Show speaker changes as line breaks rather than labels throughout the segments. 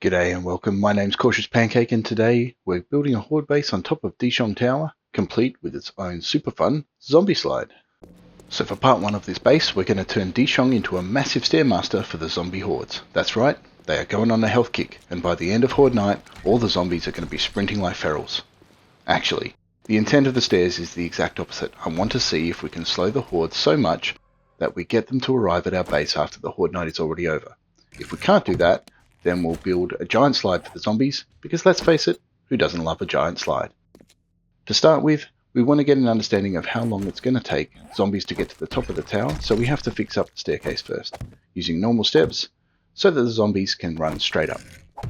G'day and welcome, my name's Cautious Pancake and today we're building a horde base on top of Dishong Tower, complete with its own super fun zombie slide. So for part 1 of this base, we're going to turn Dishong into a massive stairmaster for the zombie hordes. That's right, they are going on a health kick, and by the end of Horde Night, all the zombies are going to be sprinting like ferals. Actually, the intent of the stairs is the exact opposite. I want to see if we can slow the hordes so much that we get them to arrive at our base after the Horde Night is already over. If we can't do that, then we'll build a giant slide for the zombies, because let's face it, who doesn't love a giant slide? To start with, we want to get an understanding of how long it's going to take zombies to get to the top of the tower, so we have to fix up the staircase first, using normal steps, so that the zombies can run straight up.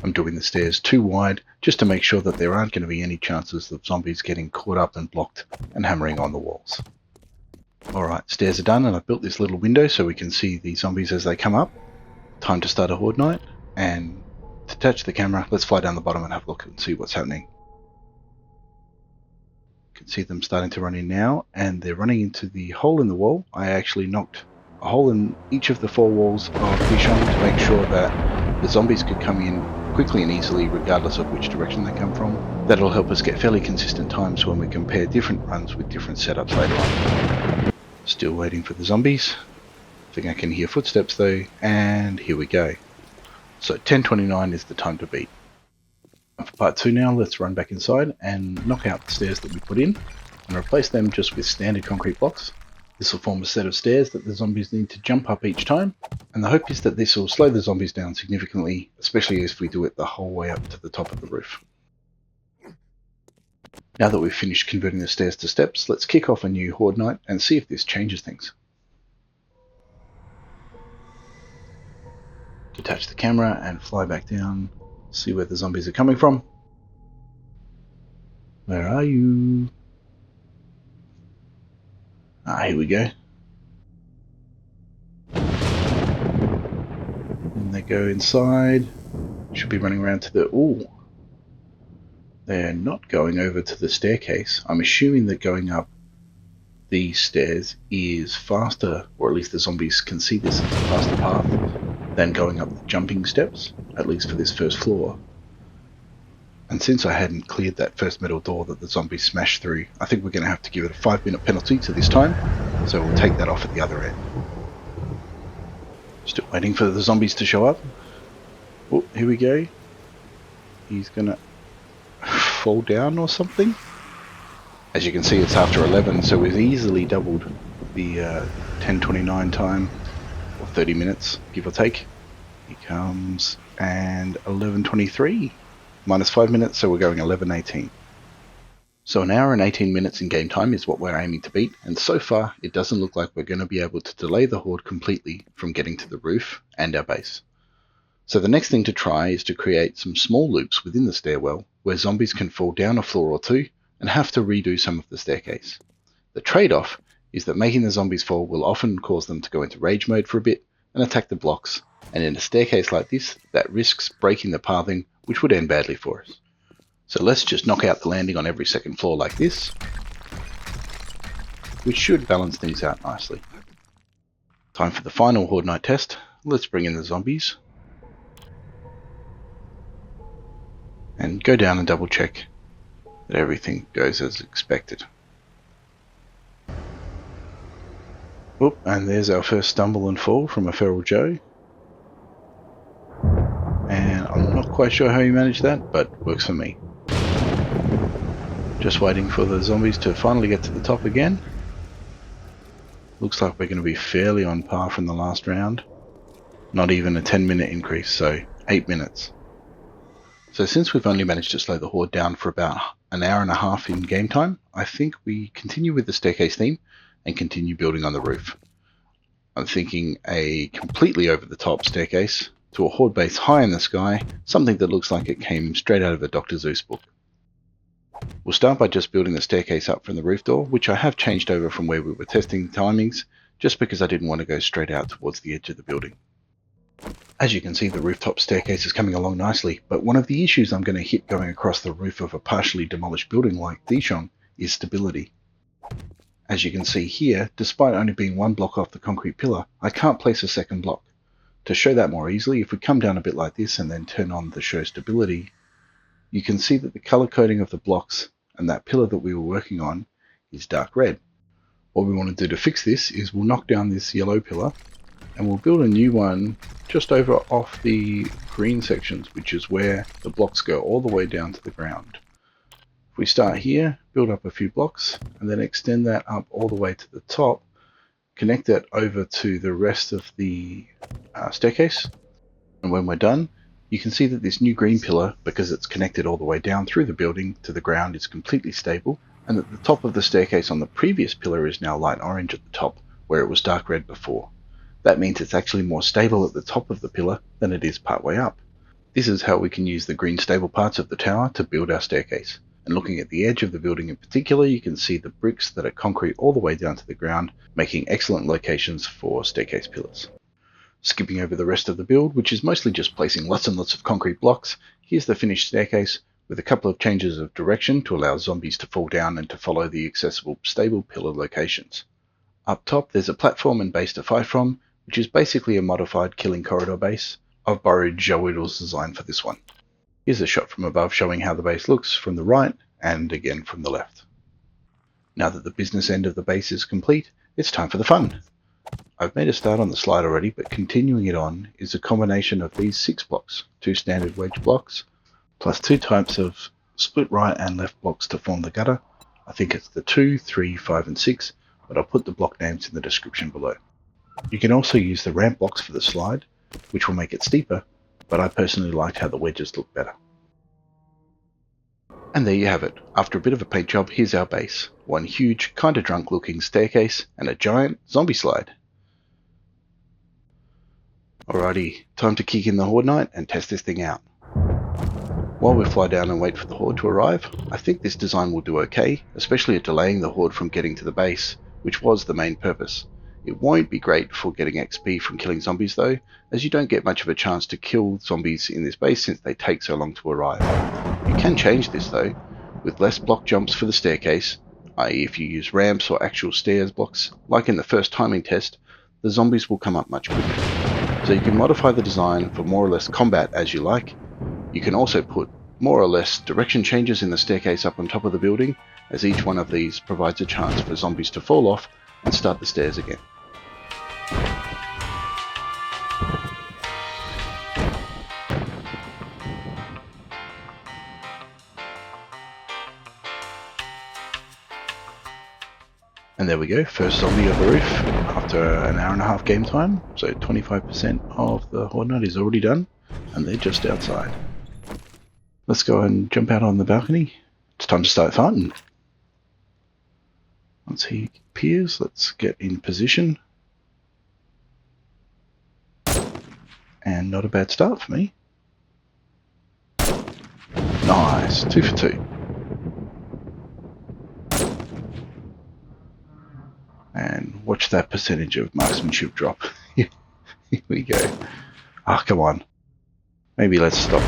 I'm doing the stairs too wide, just to make sure that there aren't going to be any chances of zombies getting caught up and blocked and hammering on the walls. Alright, stairs are done, and I've built this little window so we can see the zombies as they come up. Time to start a Horde Night. And to attach the camera, let's fly down the bottom and have a look and see what's happening. You can see them starting to run in now, and they're running into the hole in the wall. I actually knocked a hole in each of the 4 walls of Dishong to make sure that the zombies could come in quickly and easily regardless of which direction they come from. That'll help us get fairly consistent times when we compare different runs with different setups later on. Still waiting for the zombies. I think I can hear footsteps though, and here we go. So 10:29 is the time to beat. For part 2 now, let's run back inside and knock out the stairs that we put in and replace them just with standard concrete blocks. This will form a set of stairs that the zombies need to jump up each time, and the hope is that this will slow the zombies down significantly, especially if we do it the whole way up to the top of the roof. Now that we've finished converting the stairs to steps, let's kick off a new Horde Night and see if this changes things. Detach the camera and fly back down, see where the zombies are coming from. Where are you? Here we go. And they go inside. Should be running around to the... Ooh. They're not going over to the staircase. I'm assuming that going up these stairs is faster, or at least the zombies can see this as a faster path than going up the jumping steps, at least for this first floor. And since I hadn't cleared that first metal door that the zombies smashed through, I think we're going to have to give it a 5-minute penalty to this time, so we'll take that off at the other end. Still waiting for the zombies to show up. Oh, here we go. He's gonna fall down or something. As you can see, it's after 11, so we've easily doubled the 10:29 time, or 30 minutes, give or take. He comes, and 11:23, minus 5 minutes, so we're going 11:18. So an hour and 18 minutes in game time is what we're aiming to beat, and so far it doesn't look like we're going to be able to delay the horde completely from getting to the roof and our base. So the next thing to try is to create some small loops within the stairwell where zombies can fall down a floor or two and have to redo some of the staircase. The trade-off is that making the zombies fall will often cause them to go into rage mode for a bit and attack the blocks, and in a staircase like this, that risks breaking the pathing, which would end badly for us. So let's just knock out the landing on every second floor like this, which should balance things out nicely. Time for the final Horde Night test. Let's bring in the zombies and go down and double check that everything goes as expected. Oh, and there's our first stumble and fall from a feral Joe. And I'm not quite sure how he managed that, but works for me. Just waiting for the zombies to finally get to the top again. Looks like we're going to be fairly on par from the last round. Not even a 10-minute increase, so 8 minutes. So since we've only managed to slow the horde down for about an hour and a half in game time, I think we continue with the staircase theme and continue building on the roof. I'm thinking a completely over-the-top staircase to a horde base high in the sky, something that looks like it came straight out of a Dr. Zeus book. We'll start by just building the staircase up from the roof door, which I have changed over from where we were testing timings, just because I didn't want to go straight out towards the edge of the building. As you can see, the rooftop staircase is coming along nicely, but one of the issues I'm going to hit going across the roof of a partially demolished building like Dishong is stability. As you can see here, despite only being one block off the concrete pillar, I can't place a second block. To show that more easily, if we come down a bit like this and then turn on the show stability, you can see that the color coding of the blocks and that pillar that we were working on is dark red. What we want to do to fix this is we'll knock down this yellow pillar and we'll build a new one just over off the green sections, which is where the blocks go all the way down to the ground. If we start here, build up a few blocks, and then extend that up all the way to the top, connect that over to the rest of the staircase, and when we're done, you can see that this new green pillar, because it's connected all the way down through the building to the ground, is completely stable, and that the top of the staircase on the previous pillar is now light orange at the top, where it was dark red before. That means it's actually more stable at the top of the pillar than it is partway up. This is how we can use the green stable parts of the tower to build our staircase. And looking at the edge of the building in particular, you can see the bricks that are concrete all the way down to the ground, making excellent locations for staircase pillars. Skipping over the rest of the build, which is mostly just placing lots and lots of concrete blocks, here's the finished staircase with a couple of changes of direction to allow zombies to fall down and to follow the accessible stable pillar locations. Up top there's a platform and base to fight from, which is basically a modified killing corridor base. I've borrowed Jowiddle's design for this one. Here's a shot from above showing how the base looks from the right and again from the left. Now that the business end of the base is complete, it's time for the fun. I've made a start on the slide already, but continuing it on is a combination of these 6 blocks, 2 standard wedge blocks, plus 2 types of split right and left blocks to form the gutter. I think it's the 2, 3, 5 and 6, but I'll put the block names in the description below. You can also use the ramp blocks for the slide, which will make it steeper, but I personally liked how the wedges look better. And there you have it. After a bit of a paint job, here's our base. One huge, kinda drunk looking staircase and a giant zombie slide. Alrighty, time to kick in the Horde Night and test this thing out. While we fly down and wait for the Horde to arrive, I think this design will do okay, especially at delaying the Horde from getting to the base, which was the main purpose. It won't be great for getting XP from killing zombies though, as you don't get much of a chance to kill zombies in this base since they take so long to arrive. You can change this though, with less block jumps for the staircase, i.e. if you use ramps or actual stairs blocks, like in the first timing test, the zombies will come up much quicker. So you can modify the design for more or less combat as you like. You can also put more or less direction changes in the staircase up on top of the building, as each one of these provides a chance for zombies to fall off and start the stairs again. And there we go, first zombie on the roof after an hour and a half game time. So 25% of the Horde Night is already done, and they're just outside. Let's go and jump out on the balcony. It's time to start fighting. Once he appears, let's get in position. And not a bad start for me. Nice, 2 for 2. And watch that percentage of marksmanship drop. Here we go. Ah, come on. Maybe let's stop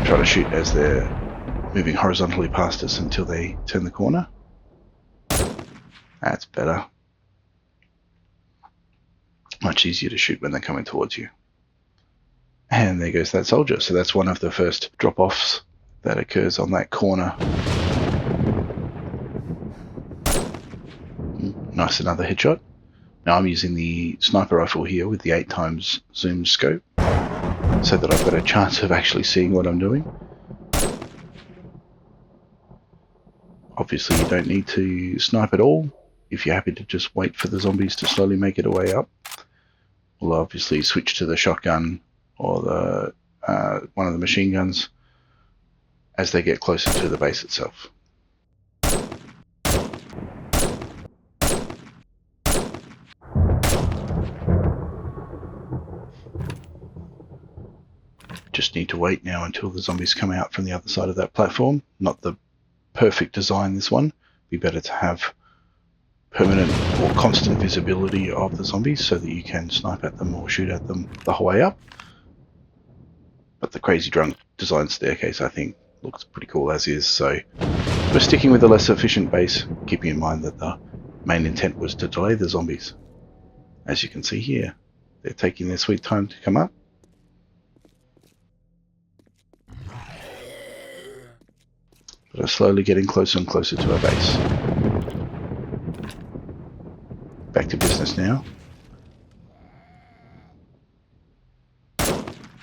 trying to shoot as they're moving horizontally past us until they turn the corner. That's better. Much easier to shoot when they're coming towards you. And there goes that soldier. So that's one of the first drop-offs that occurs on that corner. Nice, another headshot. Now I'm using the sniper rifle here with the 8x zoom scope, so that I've got a chance of actually seeing what I'm doing. Obviously you don't need to snipe at all if you're happy to just wait for the zombies to slowly make it way up. We'll obviously switch to the shotgun or the one of the machine guns as they get closer to the base itself. Just need to wait now until the zombies come out from the other side of that platform. Not the perfect design, this one. Be better to have permanent or constant visibility of the zombies so that you can snipe at them or shoot at them the whole way up. But the crazy drunk design staircase I think looks pretty cool as is, so we're sticking with the less efficient base, keeping in mind that the main intent was to delay the zombies, as you can see here. They're taking their sweet time to come up. But are slowly getting closer and closer to our base. Back to business now.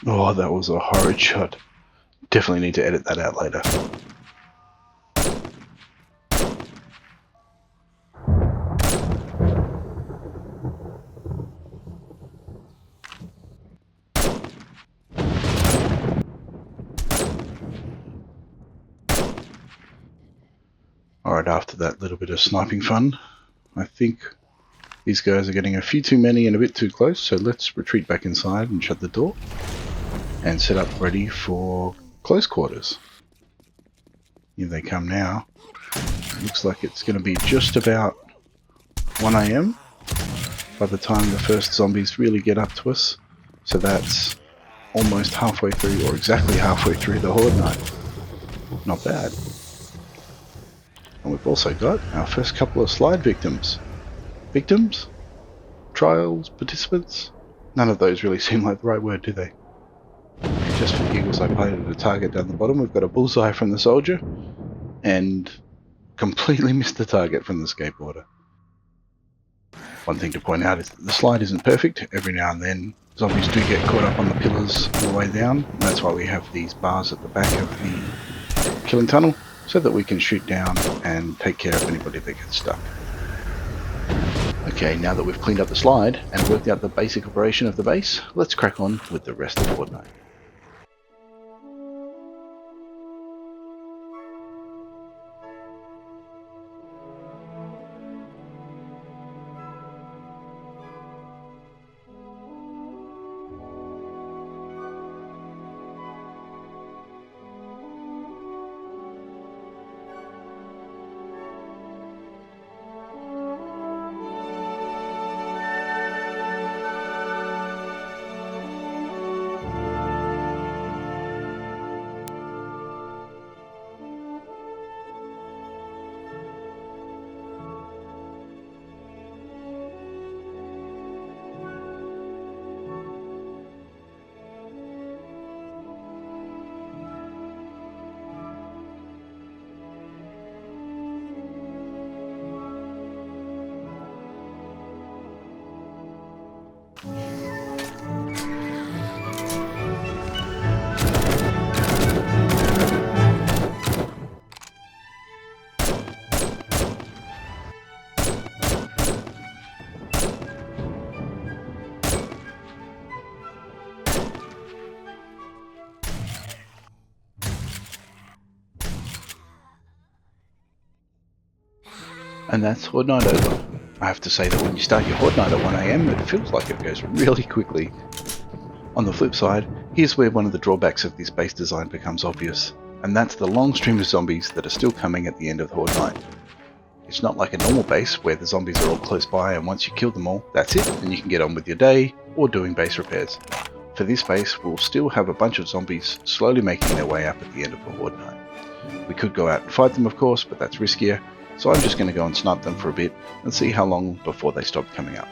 Oh, that was a horrid shot. Definitely need to edit that out later. Alright, after that little bit of sniping fun, I think these guys are getting a few too many and a bit too close, so let's retreat back inside and shut the door and set up ready for close quarters. Here they come now. It looks like it's going to be just about 1 AM by the time the first zombies really get up to us, so that's almost halfway through, or exactly halfway through the Horde Night. Not bad. And we've also got our first couple of slide victims. Victims? Trials? Participants? None of those really seem like the right word, do they? And just for giggles, I planted a target down the bottom. We've got a bullseye from the soldier, and completely missed the target from the skateboarder. One thing to point out is that the slide isn't perfect. Every now and then, zombies do get caught up on the pillars on the way down, and that's why we have these bars at the back of the killing tunnel, so that we can shoot down and take care of anybody that gets stuck. Okay, now that we've cleaned up the slide and worked out the basic operation of the base, let's crack on with the rest of Horde Night. And that's Horde Night over. I have to say that when you start your Horde Night at 1 AM, it feels like it goes really quickly. On the flip side, here's where one of the drawbacks of this base design becomes obvious, and that's the long stream of zombies that are still coming at the end of Horde Night. It's not like a normal base where the zombies are all close by and once you kill them all, that's it, and you can get on with your day or doing base repairs. For this base, we'll still have a bunch of zombies slowly making their way up at the end of a Horde Night. We could go out and fight them, of course, but that's riskier, so I'm just going to go and snipe them for a bit and see how long before they stop coming up.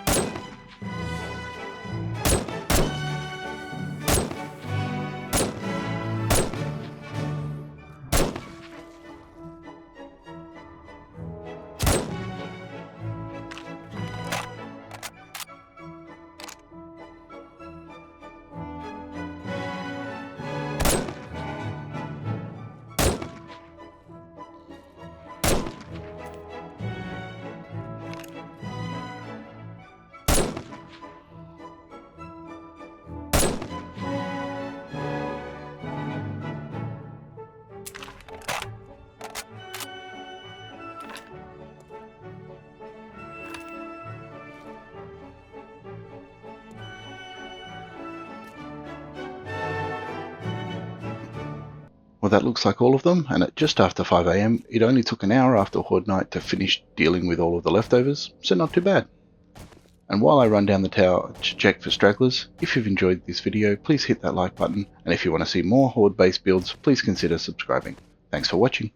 Well, that looks like all of them, and at just after 5 AM, it only took an hour after Horde Night to finish dealing with all of the leftovers, so not too bad. And while I run down the tower to check for stragglers, if you've enjoyed this video, please hit that like button, and if you want to see more Horde based builds, please consider subscribing. Thanks for watching.